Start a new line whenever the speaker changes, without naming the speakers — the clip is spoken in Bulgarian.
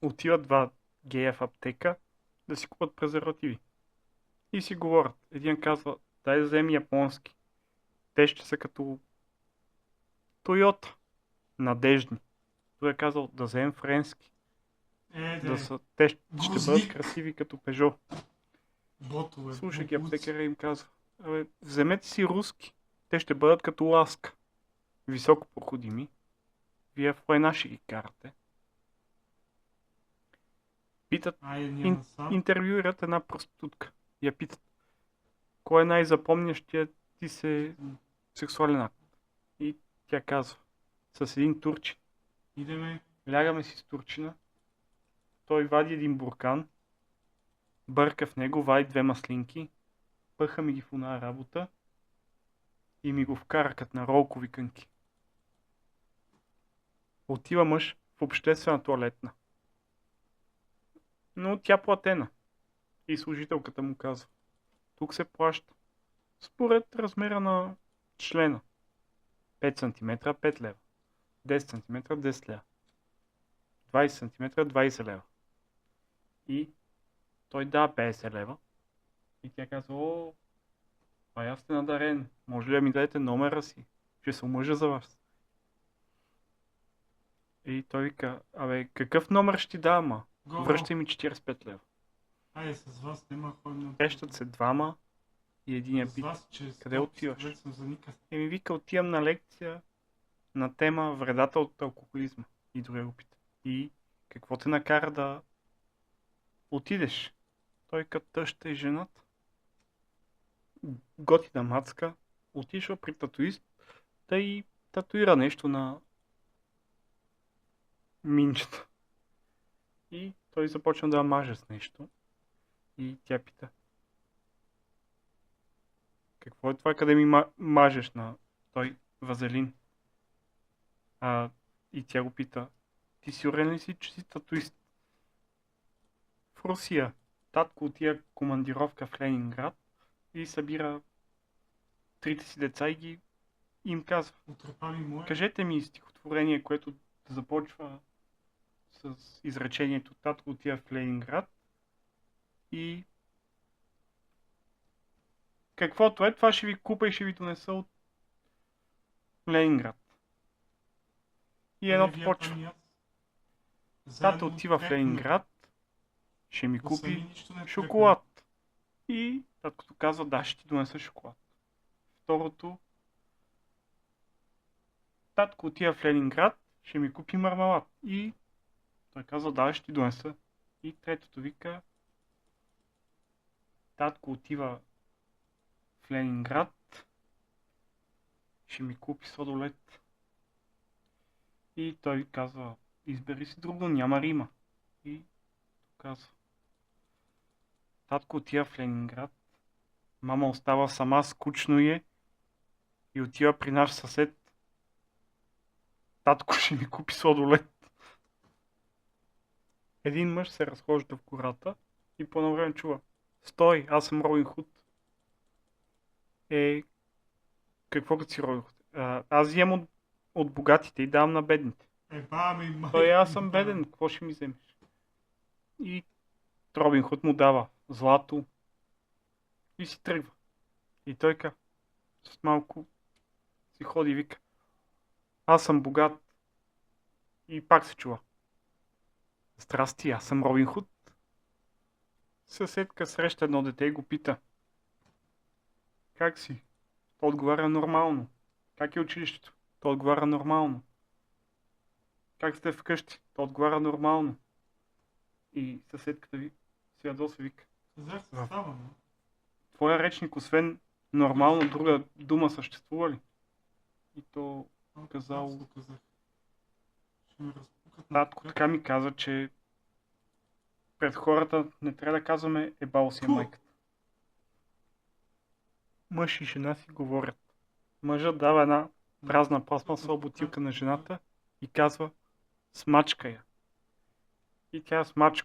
Отиват два гея в аптека да си купат презервативи. И си говорят. Един казва, дай да вземи японски. Те ще са като Тойота. Надеждни. Той е казал да вземем френски. Те ще бъдат красиви като Пежо. Слуша ги аптекаря и им казва, вземете си руски. Те ще бъдат като Ласка. Високо проходими. Вие в война ще ги карате. Питат, интервюират една проститутка. Я питат, кой е най-запомнящия ти се сексуален акт? И тя казва, с един турчин. Лягаме си с турчина. Той вади един буркан, бърка в него, вади две маслинки, пъха ми ги в една работа и ми го вкара като на ролкови кънки. Отива мъж в обществена туалетна. Но тя платена. И служителката му казва, тук се плаща според размера на члена. 5 см 5 лева. 10 см 10 лева. 20 см 20 лева. И той дава 50 лева. И тя казва, аз сте надарен. Може ли да ми дадете номера си? Ще се омъжа за вас. И той вика, какъв номер ще ти дам, Връщай ми 45 лева.
С вас няма ходно.
Срещат се двама и единия пита, къде отиваш? Вика, отивам на лекция на тема вредата от алкохолизма. И другия го пита. И какво те накара да отидеш? Той като тъща и жената. Готина мацка отишла при татуист да и татуира нещо на минчета. И той започна да маже с нещо. И тя пита, какво е това, къде ми мажеш на той вазелин? И тя го пита, ти сигурен ли си, че си татуист? В Русия татко отива командировка в Ленинград и събира трите си деца и им казва, кажете ми стихотворение, което започва с изречението татко отива в Ленинград и каквото е, това ще ви купа и ще ви донеса от Ленинград. И едното почва. Тата отива в Ленинград, ще ми купи шоколад. И таткото казва, да, ще ти донеса шоколад. Второто, татко отива в Ленинград, ще ми купи мармелад. И той казва, да, ще ти донеса. И третото вика, татко отива в Ленинград, ще ми купи сладолед. И той казва, избери си друго, няма рима. И казва, татко отива в Ленинград, мама остава сама, скучно е и отива при наш съсед. Татко ще ми купи сладолед. Един мъж се разхожда в гората и по едно време чува, стой, аз съм Робин Худ. Какво като си Робин Худ? Аз вземам от богатите и давам на бедните. Той, аз съм беден, какво ще ми вземеш? И Робин Худ му дава злато и си тръгва. И той с малко си ходи и вика, аз съм богат. И пак се чува. Здрасти, аз съм Робин Худ. Съседка среща едно дете и го пита, как си? Той отговаря нормално. Как е училището? Той отговаря нормално. Как сте вкъщи? Той отговаря нормално. И съседката ви се ядосва и вика, твоя речник, освен нормално, друга дума съществува ли? И то казал, татко така ми каза, че пред хората не трябва да казваме ебал си е майката. Мъж и жена си говорят. Мъжът дава една празна пластмасова бутилка на жената и казва, смачка я. И тя смачка.